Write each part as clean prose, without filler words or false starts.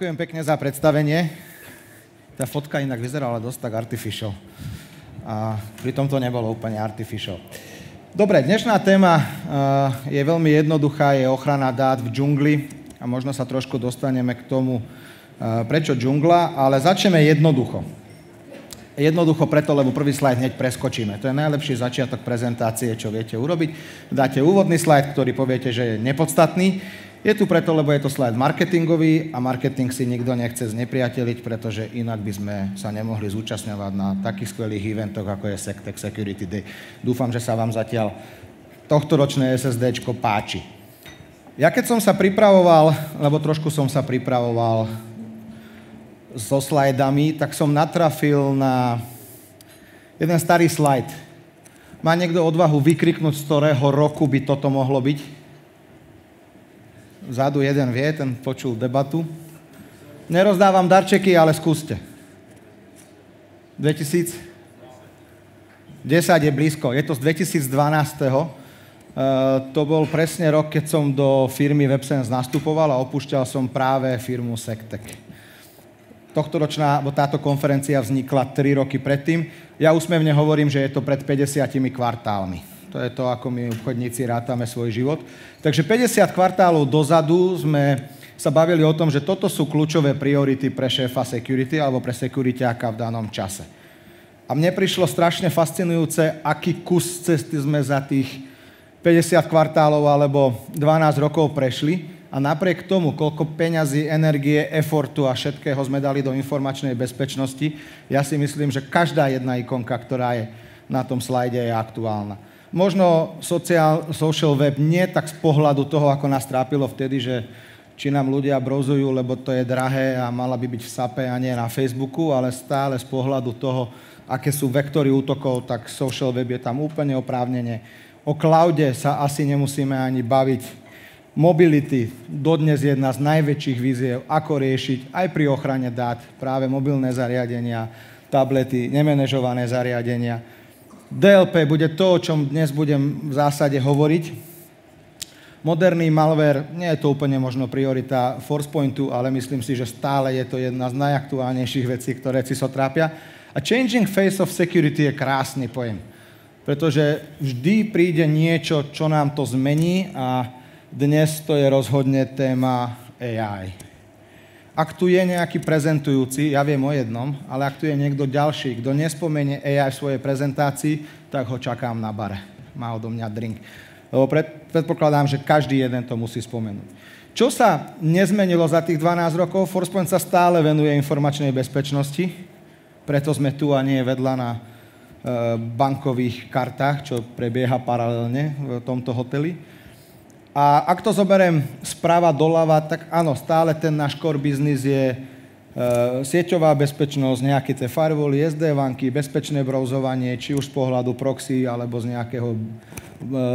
Ďakujem pekne za predstavenie. Tá fotka inak vyzerala dosť tak artificial. A pritom to nebolo úplne artificial. Dobre, dnešná téma je veľmi jednoduchá, je ochrana dát v džungli a možno sa trošku dostaneme k tomu, prečo džungla, ale začneme jednoducho. Jednoducho preto, lebo prvý slajd hneď preskočíme. To je najlepší začiatok prezentácie, čo viete urobiť. Dáte úvodný slajd, ktorý poviete, že je nepodstatný. Je tu preto, lebo je to slajd marketingový a marketing si nikto nechce znepriateliť, pretože inak by sme sa nemohli zúčastňovať na takých skvelých eventoch, ako je SecTech Security Day. Dúfam, že sa vám zatiaľ tohtoročné SSDčko páči. Ja keď som sa pripravoval, lebo trošku som sa pripravoval so slajdami, tak som natrafil na jeden starý slajd. Má niekto odvahu vykriknúť, z ktorého roku by toto mohlo byť? Vzadu jeden vie, ten počul debatu. Nerozdávam darčeky, ale skúste. 2010 je blízko. Je to z 2012. To bol presne rok, keď som do firmy WebSense nastupoval a opúšťal som práve firmu SecTech. Táto konferencia vznikla 3 roky predtým. Ja úsmevne hovorím, že je to pred 50 kvartálmi. To je to, ako my obchodníci rátame svoj život. Takže 50 kvartálov dozadu sme sa bavili o tom, že toto sú kľúčové priority pre šéfa security alebo pre securityáka v danom čase. A mne prišlo strašne fascinujúce, aký kus cesty sme za tých 50 kvartálov alebo 12 rokov prešli a napriek tomu, koľko peňazí, energie, efortu a všetkého sme dali do informačnej bezpečnosti, ja si myslím, že každá jedna ikonka, ktorá je na tom slajde, je aktuálna. Možno social web nie tak z pohľadu toho, ako nás trápilo vtedy, že či nám ľudia browsujú, lebo to je drahé a mala by byť v SAPe a nie na Facebooku, ale stále z pohľadu toho, aké sú vektory útokov, tak social web je tam úplne oprávnene. O cloude sa asi nemusíme ani baviť. Mobility, dodnes jedna z najväčších víziev, ako riešiť aj pri ochrane dát, práve mobilné zariadenia, tablety, nemenežované zariadenia. DLP bude to, o čom dnes budem v zásade hovoriť. Moderný malware, nie je to úplne možno priorita Forcepointu, ale myslím si, že stále je to jedna z najaktuálnejších vecí, ktoré si so trápia. A changing face of security je krásny pojem, pretože vždy príde niečo, čo nám to zmení a dnes to je rozhodne téma AI. Ak tu je nejaký prezentujúci, ja viem o jednom, ale ak tu je niekto ďalší, kto nespomenie AI v svojej prezentácii, tak ho čakám na bare. Má odo mňa drink. Lebo predpokladám, že každý jeden to musí spomenúť. Čo sa nezmenilo za tých 12 rokov? Forcepoint sa stále venuje informačnej bezpečnosti, preto sme tu a nie vedľa na bankových kartách, čo prebieha paralelne v tomto hoteli. A ak to zoberiem sprava doľava, tak áno, stále ten náš core business je sieťová bezpečnosť, nejaké tie firewally, SD-vanky, bezpečné browsovanie, či už z pohľadu proxy, alebo z nejakého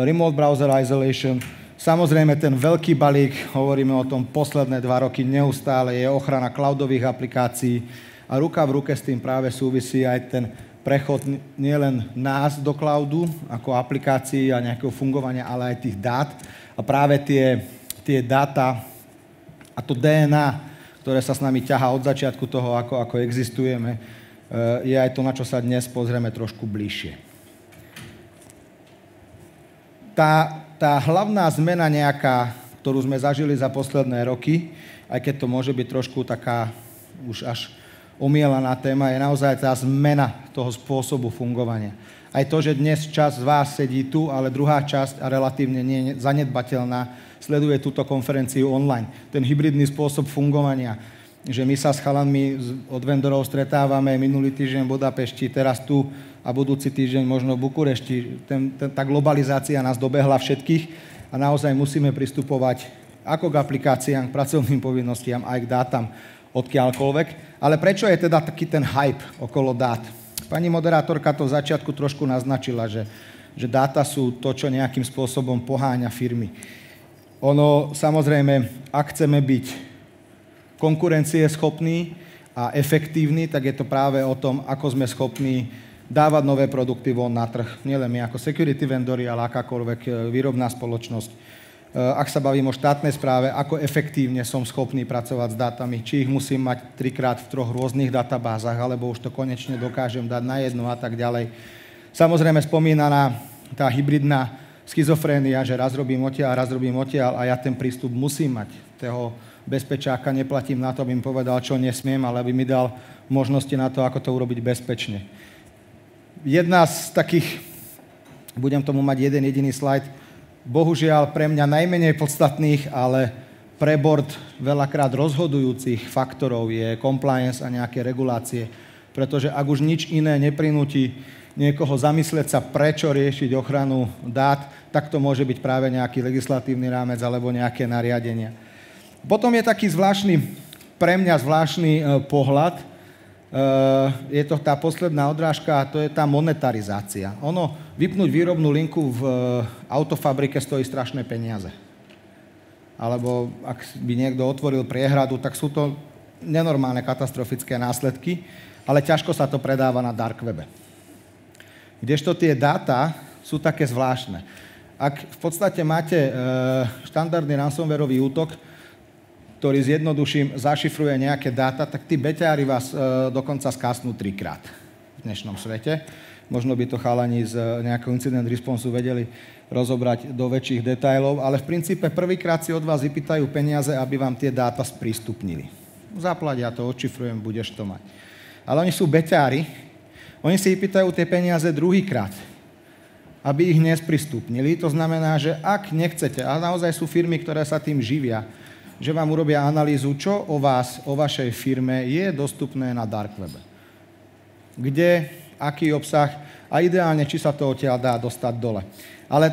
remote browser isolation. Samozrejme, ten veľký balík, hovoríme o tom posledné 2 roky neustále, je ochrana cloudových aplikácií a ruka v ruke s tým práve súvisí aj ten prechod nielen nás do cloudu, ako aplikácií a nejakého fungovania, ale aj tých dát. A práve tie dáta a to DNA, ktoré sa s nami ťahá od začiatku toho, ako existujeme, je aj to, na čo sa dnes pozrieme trošku bližšie. Tá hlavná zmena nejaká, ktorú sme zažili za posledné roky, aj keď to môže byť trošku taká už až omielaná téma, je naozaj tá zmena toho spôsobu fungovania. Aj to, že dnes časť z vás sedí tu, ale druhá časť, a relatívne nie zanedbateľná, sleduje túto konferenciu online. Ten hybridný spôsob fungovania, že my sa s chalanmi od vendorov stretávame minulý týždeň v Budapešti, teraz tu a budúci týždeň možno v Bukurešti. Tá globalizácia nás dobehla všetkých a naozaj musíme pristupovať ako k aplikáciám, k pracovným povinnostiam, aj k dátam odkiaľkoľvek. Ale prečo je teda taký ten hype okolo dát? Pani moderátorka to v začiatku trošku naznačila, že dáta sú to, čo nejakým spôsobom poháňa firmy. Ono, samozrejme, ak chceme byť konkurencieschopní a efektívni, tak je to práve o tom, ako sme schopní dávať nové produkty von na trh. Nielen my ako security vendory, ale akákoľvek výrobná spoločnosť. ak sa bavím o štátnej správe, ako efektívne som schopný pracovať s dátami, či ich musím mať 3-krát v 3 rôznych databázach, alebo už to konečne dokážem dať na jednu a tak ďalej. Samozrejme spomínaná tá hybridná schizofrénia, že raz robím odtiaľ a ja ten prístup musím mať. Toho bezpečáka neplatím na to, aby mi povedal, čo nesmiem, ale aby mi dal možnosti na to, ako to urobiť bezpečne. Jedna z takých, budem tomu mať jeden jediný slajd, bohužiaľ pre mňa najmenej podstatných, ale pre board veľakrát rozhodujúcich faktorov je compliance a nejaké regulácie, pretože ak už nič iné neprinúti niekoho zamyslieť sa, prečo riešiť ochranu dát, tak to môže byť práve nejaký legislatívny rámec alebo nejaké nariadenia. Potom je taký pre mňa zvláštny pohľad, je to tá posledná odrážka a to je tá monetarizácia. Vypnúť výrobnú linku v autofabrike stojí strašné peniaze. Alebo ak by niekto otvoril priehradu, tak sú to nenormálne katastrofické následky, ale ťažko sa to predáva na dark webe. Kdežto tie dáta sú také zvláštne. Ak v podstate máte štandardný ransomwareový útok, ktorý zjednoduším, zašifruje nejaké dáta, tak tí beťári vás dokonca skásnú 3-krát v dnešnom svete. Možno by to chalani z nejakého incident responsu vedeli rozobrať do väčších detailov, ale v princípe prvýkrát si od vás vypýtajú peniaze, aby vám tie dáta sprístupnili. Zaplatia to, odšifrujem, budeš to mať. Ale oni sú beťári, oni si vypýtajú tie peniaze druhýkrát, aby ich nesprístupnili. To znamená, že ak nechcete, a naozaj sú firmy, ktoré sa tým živia, že vám urobia analýzu, čo o vás, o vašej firme je dostupné na dark webe. Kde, aký obsah a ideálne, či sa to odtiaľ dá dostať dole. Ale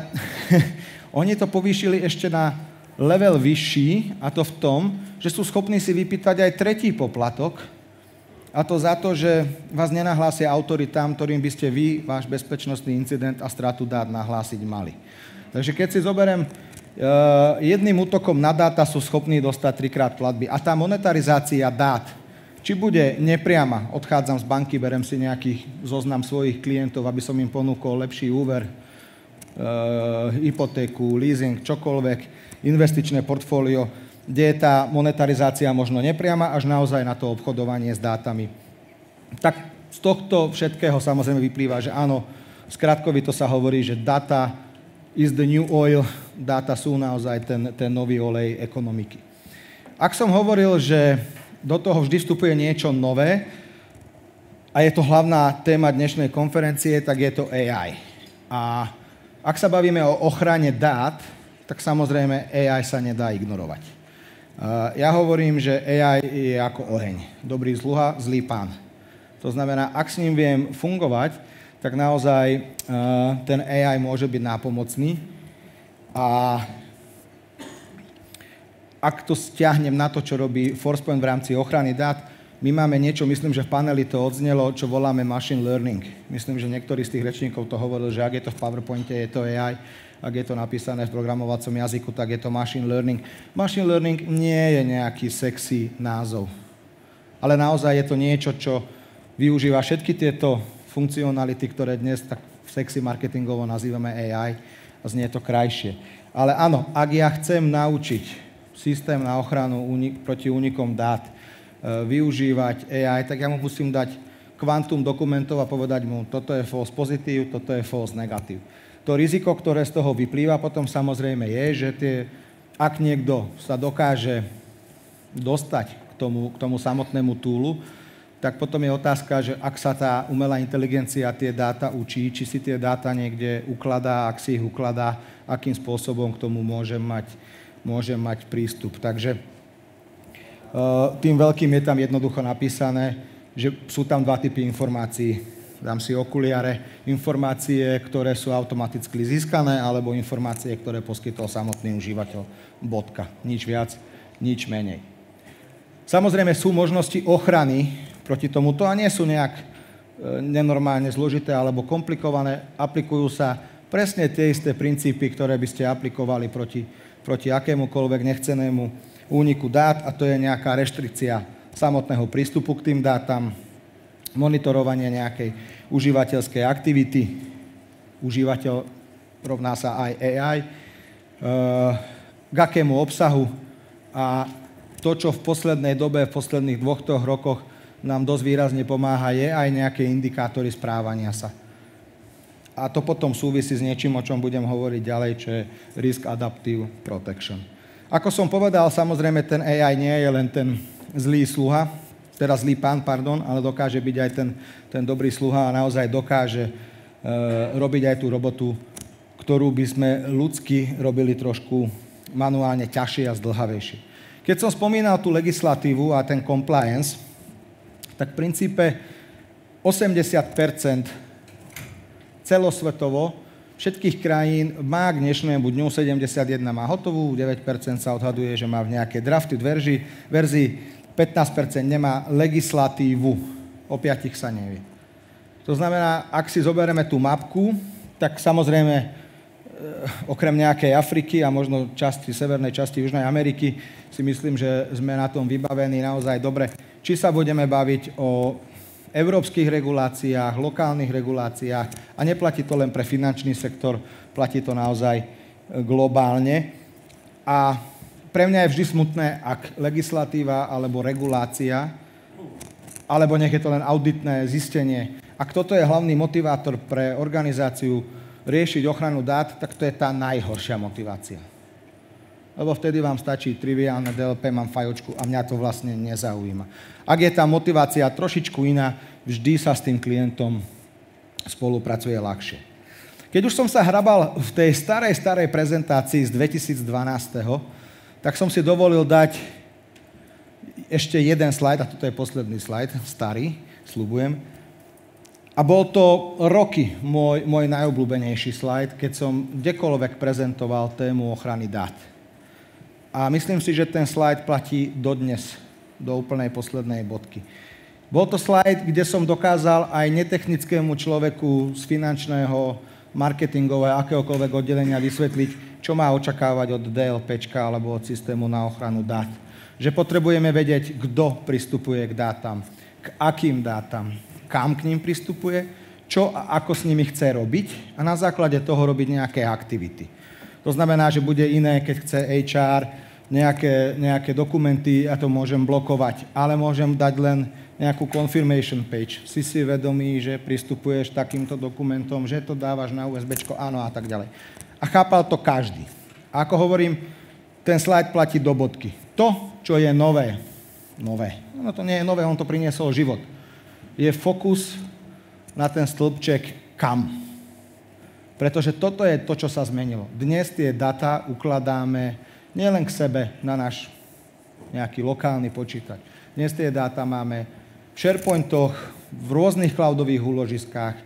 oni to povýšili ešte na level vyšší, a to v tom, že sú schopní si vypýtať aj tretí poplatok, a to za to, že vás nenahlásia autoritám, ktorým by ste vy, váš bezpečnostný incident a stratu dát nahlásiť mali. Takže keď si zoberiem, jedným útokom na dáta sú schopní dostať 3-krát platby. A tá monetarizácia dát, či bude nepriama, odchádzam z banky, berem si nejaký zoznam svojich klientov, aby som im ponúkol lepší úver, hypotéku, leasing, čokoľvek, investičné portfólio, kde je tá monetarizácia možno nepriama, až naozaj na to obchodovanie s dátami. Tak z tohto všetkého samozrejme vyplýva, že áno, skratkovito sa hovorí, že data is the new oil, dáta sú naozaj ten nový olej ekonomiky. Ak som hovoril, že do toho vždy vstupuje niečo nové a je to hlavná téma dnešnej konferencie, tak je to AI. A ak sa bavíme o ochrane dát, tak samozrejme AI sa nedá ignorovať. Ja hovorím, že AI je ako oheň. Dobrý sluha, zlý pán. To znamená, ak s ním viem fungovať, tak naozaj ten AI môže byť nápomocný. A ak to stiahnem na to, čo robí Forcepoint v rámci ochrany dát, my máme niečo, myslím, že v paneli to odznelo, čo voláme machine learning. Myslím, že niektorí z tých rečníkov to hovoril, že ak je to v PowerPointe, je to AI, ak je to napísané v programovacom jazyku, tak je to machine learning. Machine learning nie je nejaký sexy názov, ale naozaj je to niečo, čo využíva všetky tieto funkcionality, ktoré dnes tak sexy marketingovo nazývame AI a znie to krajšie. Ale áno, ak ja chcem naučiť systém na ochranu proti únikom dát využívať AI, tak ja mu musím dať kvantum dokumentov a povedať mu, toto je false pozitív, toto je false negatív. To riziko, ktoré z toho vyplýva potom samozrejme je, že ak niekto sa dokáže dostať k tomu samotnému túlu, tak potom je otázka, že ak sa tá umelá inteligencia tie dáta učí, či si tie dáta niekde ukladá, ak si ich ukladá, akým spôsobom k tomu môže mať prístup. Takže tým veľkým je tam jednoducho napísané, že sú tam 2 typy informácií. Dám si okuliare, informácie, ktoré sú automaticky získané, alebo informácie, ktoré poskytol samotný užívateľ. Bodka. Nič viac, nič menej. Samozrejme sú možnosti ochrany proti tomuto a nie sú nejak nenormálne zložité alebo komplikované. Aplikujú sa presne tie isté princípy, ktoré by ste aplikovali proti akémukoľvek nechcenému úniku dát, a to je nejaká reštrikcia samotného prístupu k tým dátam, monitorovanie nejakej užívateľskej aktivity, užívateľ rovná sa aj AI, k akému obsahu. A to, čo v poslednej dobe, v posledných 2-3 rokoch nám dosť výrazne pomáha, je aj nejaké indikátory správania sa. A to potom súvisí s niečím, o čom budem hovoriť ďalej, čo je Risk Adaptive Protection. Ako som povedal, samozrejme, ten AI nie je len ten zlý sluha, teda zlý pán, ale dokáže byť aj ten dobrý sluha a naozaj dokáže robiť aj tú robotu, ktorú by sme ľudsky robili trošku manuálne ťažšie a zdĺhavejšie. Keď som spomínal tú legislatívu a ten compliance, tak v princípe 80% celosvetovo všetkých krajín má k dnešnému dňu 71 má hotovú, 9% sa odhaduje, že má v nejakej drafted verzii, 15% nemá legislatívu, o 5 sa nevie. To znamená, ak si zoberieme tú mapku, tak samozrejme okrem nejakej Afriky a možno severnej časti Južnej Ameriky si myslím, že sme na tom vybavení naozaj dobre. Či sa budeme baviť o európskych reguláciách, lokálnych reguláciách a neplatí to len pre finančný sektor, platí to naozaj globálne. A pre mňa je vždy smutné, ak legislatíva alebo regulácia, alebo nech je to len auditné zistenie, ak toto je hlavný motivátor pre organizáciu riešiť ochranu dát, tak to je tá najhoršia motivácia. Lebo vtedy vám stačí triviálne DLP, mám fajočku a mňa to vlastne nezaujíma. Ak je tá motivácia trošičku iná, vždy sa s tým klientom spolupracuje ľahšie. Keď už som sa hrabal v tej starej prezentácii z 2012, tak som si dovolil dať ešte jeden slajd, a toto je posledný slajd, starý, sľubujem. A bol to roky môj najobľúbenejší slajd, keď som kdekoľvek prezentoval tému ochrany dát. A myslím si, že ten slajd platí dodnes, do úplnej poslednej bodky. Bol to slajd, kde som dokázal aj netechnickému človeku z finančného, marketingového, akéhokoľvek oddelenia vysvetliť, čo má očakávať od DLPčka alebo od systému na ochranu dát. Že potrebujeme vedieť, kto pristupuje k dátam, k akým dátam, kam k ním pristupuje, čo a ako s nimi chce robiť a na základe toho robiť nejaké aktivity. To znamená, že bude iné, keď chce HR nejaké dokumenty, ja to môžem blokovať, ale môžem dať len nejakú confirmation page. Si vedomý, že pristupuješ takýmto dokumentom, že to dávaš na USBčko, áno a tak ďalej. A chápal to každý. A ako hovorím, ten slajd platí do bodky. To, čo je nové, no to nie je nové, on to priniesol život, je fokus na ten stĺpček kam. Pretože toto je to, čo sa zmenilo. Dnes tie data ukladáme nielen k sebe na náš nejaký lokálny počítač. Dnes tie dáta máme v SharePointoch, v rôznych cloudových úložiskách,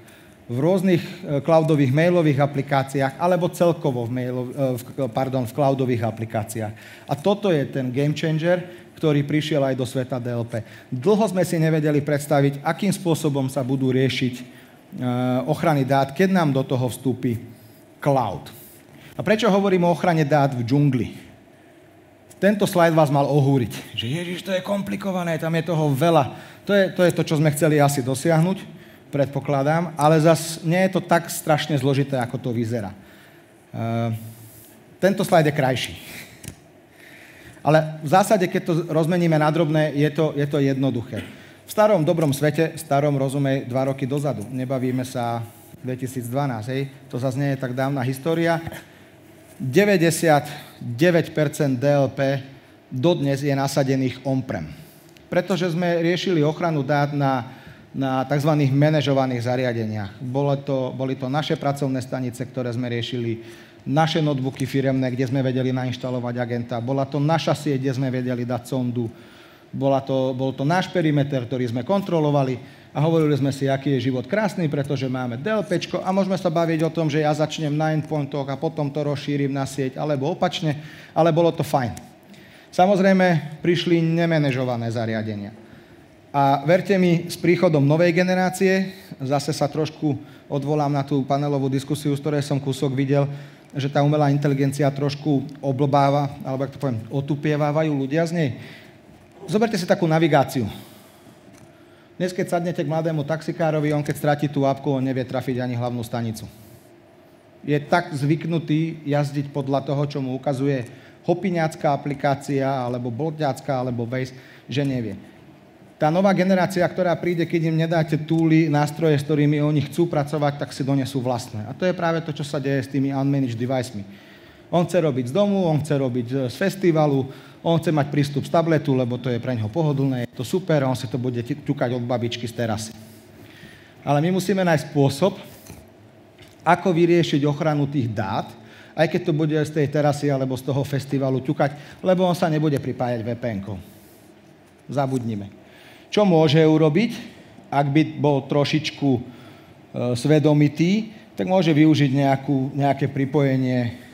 v rôznych cloudových mailových aplikáciách alebo celkovo v cloudových aplikáciách. A toto je ten game changer, ktorý prišiel aj do sveta DLP. Dlho sme si nevedeli predstaviť, akým spôsobom sa budú riešiť ochrany dát, keď nám do toho vstúpi cloud. A prečo hovorím o ochrane dát v džungli? Tento slajd vás mal ohúriť, že ježiš, to je komplikované, tam je toho veľa. To je to, čo sme chceli asi dosiahnuť, predpokladám, ale zas nie je to tak strašne zložité, ako to vyzerá. Tento slajd je krajší. Ale v zásade, keď to rozmeníme na drobné, je to jednoduché. V starom dobrom svete, rozumej 2 roky dozadu, nebavíme sa 2012, hej? To zase nie je tak dávna história. 99% DLP dodnes je nasadených on-prem. Pretože sme riešili ochranu dát na tzv. Manažovaných zariadeniach. Boli to naše pracovné stanice, ktoré sme riešili, naše notebooky firemné, kde sme vedeli nainštalovať agenta. Bola to naša sieť, kde sme vedeli dať sondu. Bol to náš perimeter, ktorý sme kontrolovali a hovorili sme si, aký je život krásny, pretože máme DLPčko a môžeme sa baviť o tom, že ja začnem na endpointoch a potom to rozšírim na sieť, alebo opačne, ale bolo to fajn. Samozrejme, prišli nemenežované zariadenia. A verte mi, s príchodom novej generácie, zase sa trošku odvolám na tú panelovú diskusiu, z ktorej som kúsok videl, že tá umelá inteligencia trošku oblbáva, alebo ak to poviem, otupievávajú ľudia z nej. Zoberte si takú navigáciu. Dnes, keď sadnete k mladému taxikárovi, on keď stratí tú apku, on nevie trafiť ani hlavnú stanicu. Je tak zvyknutý jazdiť podľa toho, čo mu ukazuje hopiňácká aplikácia, alebo blotňácká, alebo Waze, že nevie. Tá nová generácia, ktorá príde, keď im nedáte túly, nástroje, s ktorými oni chcú pracovať, tak si donesú vlastné. A to je práve to, čo sa deje s tými unmanaged devicemi. On chce robiť z domu, on chce robiť z festivalu, on chce mať prístup z tabletu, lebo to je pre ňoho pohodlné, je to super, on si to bude ťukať od babičky z terasy. Ale my musíme nájsť spôsob, ako vyriešiť ochranu tých dát, aj keď to bude z tej terasy alebo z toho festivalu ťukať, lebo on sa nebude pripájať VPN-kou. Zabudnime. Čo môže urobiť, ak by bol trošičku svedomitý, tak môže využiť nejaké pripojenie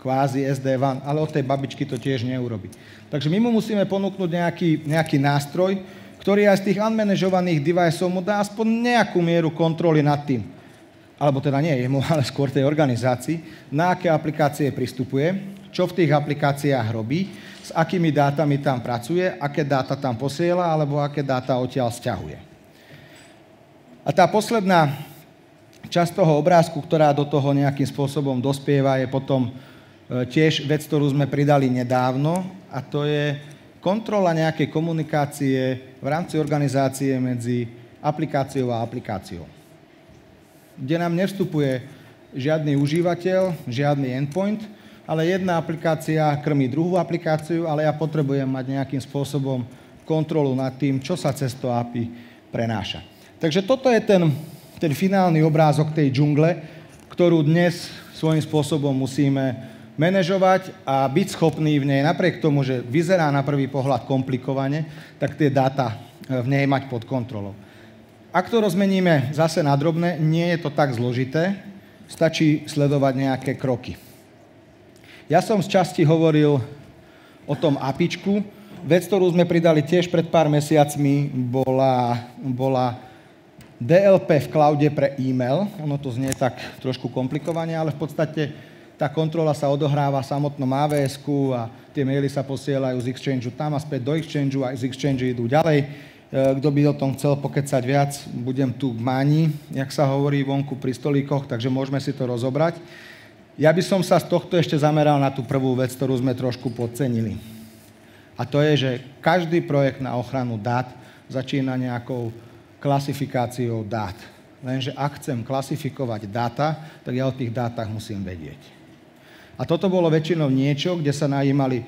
kvázi SD-WAN, ale od tej babičky to tiež neurobi. Takže my mu musíme ponúknuť nejaký nástroj, ktorý aj z tých unmanažovaných deviceov mu dá aspoň nejakú mieru kontroly nad tým. Alebo teda nie jemu, ale skôr tej organizácii, na aké aplikácie pristupuje, čo v tých aplikáciách robí, s akými dátami tam pracuje, aké dáta tam posiela, alebo aké dáta odtiaľ sťahuje. A tá posledná časť toho obrázku, ktorá do toho nejakým spôsobom dospieva, je potom tiež vec, ktorú sme pridali nedávno, a to je kontrola nejakej komunikácie v rámci organizácie medzi aplikáciou a aplikáciou. Kde nám nevstupuje žiadny užívateľ, žiadny endpoint, ale jedna aplikácia krmí druhú aplikáciu, ale ja potrebujem mať nejakým spôsobom kontrolu nad tým, čo sa cez to API prenáša. Takže toto je ten finálny obrázok tej džungle, ktorú dnes svojím spôsobom musíme manažovať a byť schopný v nej, napriek tomu, že vyzerá na prvý pohľad komplikovane, tak tie dáta v nej mať pod kontrolou. Ak to rozmeníme zase na drobné, nie je to tak zložité, stačí sledovať nejaké kroky. Ja som z časti hovoril o tom APIčku. Vec, ktorú sme pridali tiež pred pár mesiacmi, bola DLP v cloude pre e-mail. Ono to znie tak trošku komplikovane, ale v podstate tá kontrola sa odohráva v samotnom AWS-ku a tie maily sa posielajú z Exchange tam a späť do Exchange a z Exchange idú ďalej. Kto by o tom chcel pokecať viac, budem tu v máni, jak sa hovorí vonku pri stolíkoch, takže môžeme si to rozobrať. Ja by som sa z tohto ešte zameral na tú prvú vec, ktorú sme trošku podcenili. A to je, že každý projekt na ochranu dát začína nejakou klasifikáciou dát. Lenže ak chcem klasifikovať dáta, tak ja o tých dátach musím vedieť. A toto bolo väčšinou niečo, kde sa najímali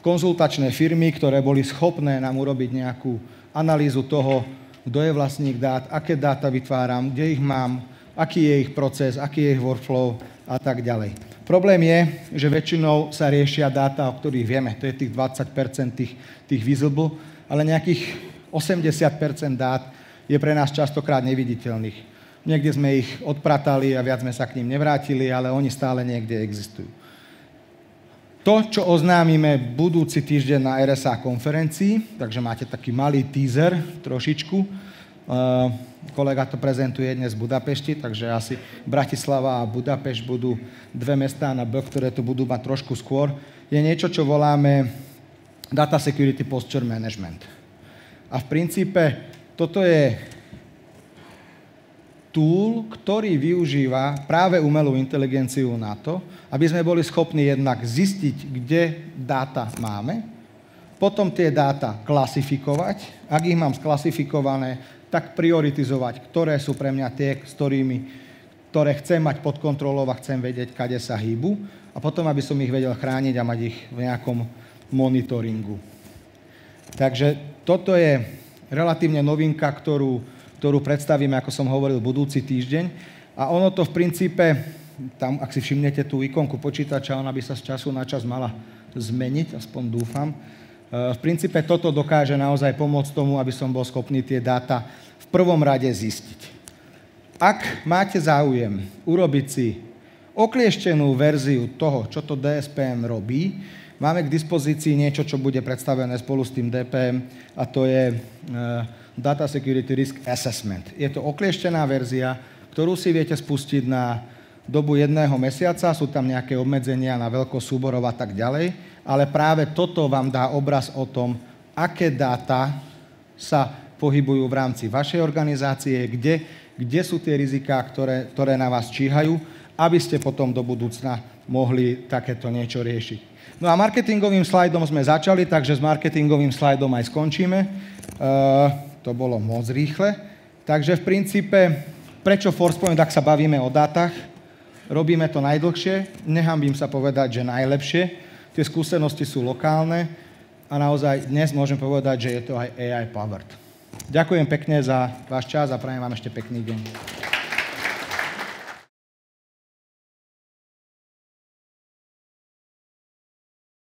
konzultačné firmy, ktoré boli schopné nám urobiť nejakú analýzu toho, kto je vlastník dát, aké dáta vytváram, kde ich mám, aký je ich proces, aký je ich workflow a tak ďalej. Problém je, že väčšinou sa riešia dáta, o ktorých vieme. To je tých 20% tých visible, ale nejakých 80% dát je pre nás častokrát neviditeľných. Niekde sme ich odpratali a viac sme sa k ním nevrátili, ale oni stále niekde existujú. To, čo oznámime budúci týždeň na RSA konferencii, takže máte taký malý teaser trošičku. Kolega to prezentuje dnes v Budapešti, takže asi Bratislava a Budapešť budú dve mestá na B, ktoré to budú mať trošku skôr. Je niečo, čo voláme Data Security Posture Management. A v princípe toto je tool, ktorý využíva práve umelú inteligenciu na to, aby sme boli schopní jednak zistiť, kde dáta máme, potom tie dáta klasifikovať, ak ich mám sklasifikované, tak prioritizovať, ktoré sú pre mňa tie, ktoré chcem mať pod kontrolou a chcem vedieť, kade sa hýbu, a potom, aby som ich vedel chrániť a mať ich v nejakom monitoringu. Takže toto je relatívne novinka, ktorú predstavíme, ako som hovoril, budúci týždeň. A ono to v princípe, tam, ak si všimnete tú ikonku počítača, ona by sa z času na čas mala zmeniť, aspoň dúfam. V princípe toto dokáže naozaj pomôcť tomu, aby som bol schopný tie dáta v prvom rade zistiť. Ak máte záujem urobiť si oklieštenú verziu toho, čo to DSPM robí, máme k dispozícii niečo, čo bude predstavené spolu s tým DPM, a to je Data Security Risk Assessment. Je to oklieštená verzia, ktorú si viete spustiť na dobu 1 mesiaca, sú tam nejaké obmedzenia na veľkosť súborov a tak ďalej, ale práve toto vám dá obraz o tom, aké dáta sa pohybujú v rámci vašej organizácie, kde sú tie riziká, ktoré na vás číhajú, aby ste potom do budúcna mohli takéto niečo riešiť. No a marketingovým slajdom sme začali, takže s marketingovým slajdom aj skončíme. To bolo moc rýchle. Takže v princípe, prečo Forcepoint, ak sa bavíme o dátach, robíme to najdlhšie, nehambím sa povedať, že najlepšie. Tie skúsenosti sú lokálne a naozaj dnes môžem povedať, že je to aj AI powered. Ďakujem pekne za váš čas a prajem vám ešte pekný deň.